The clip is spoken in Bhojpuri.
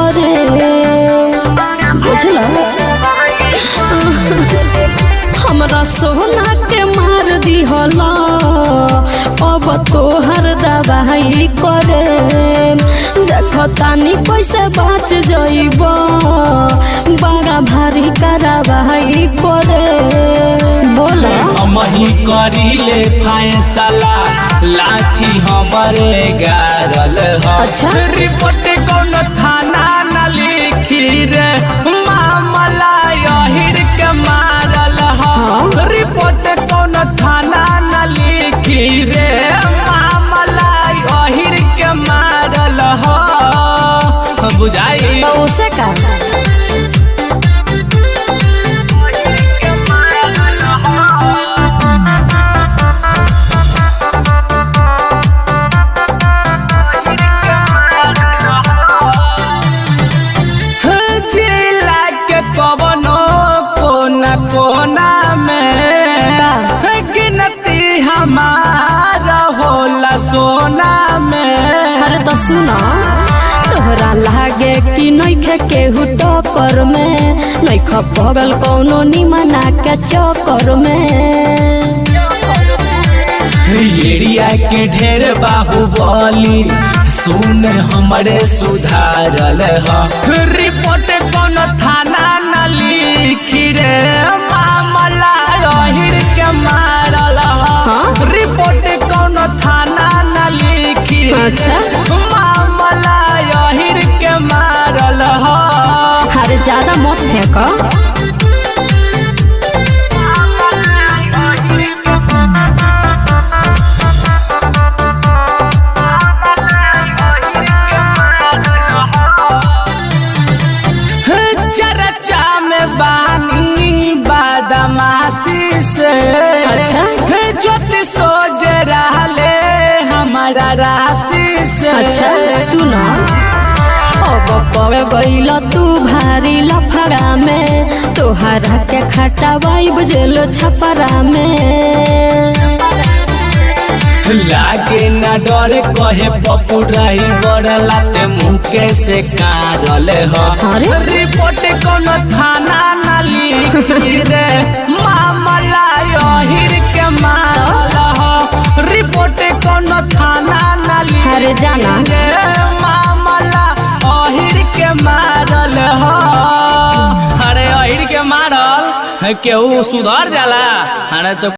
करे बुझला। हमरा सोना के मार दिहला अब तोहर दवाई करे। देखो तानी कैसे बच जाइब बड़ा भारी कार्रवाई करे। बोला हमही करीले फैसला लाठी हमरे गारल ह। अच्छा रिपोर्ट कौन थाना न लिखी रे मामला यहिर के मारल ह। रिपोर्ट कौन थाना न लिखी रे मामला यहिर के मारल ह। बुझाई तो उसे का कोना में गिनती हमारा होला सोना में। अरे तो सुना तोहरा लागे कि नइखे केहू टक्कर में नइखे पगल कौनो निमना के चक्कर में। एरिया के ढेर बाहुबली सुन हमरे सुधारल ह। रिपोर्ट कौन थाना न लिखी रे मामला यहिर के मारल ह। रिपोर्ट कौन थाना न लिखी अच्छा मामला यहिर के मारल ह। अरे ज्यादा मत फेंक। चर्चा में बानी बादमाशी से। अच्छा ज्योतिषो डराले हमारा राशि से। अच्छा सुना अब पड़ गईल तू भारी लफड़ा में तोहरा के खटावाई बजेल छपरा में। लागे न डर कहे पप्पू ड्राइवर लाते मुके से कारल ह। रिपोर्ट कौन थाना न लिखी रे मामला यहिर के मारल ह। रिपोर्ट कौन थाना न लिखी जाना रे मामला यहिर के मारल ह। अरे यहिर के मारल केहू सुधर जाला। अरे तो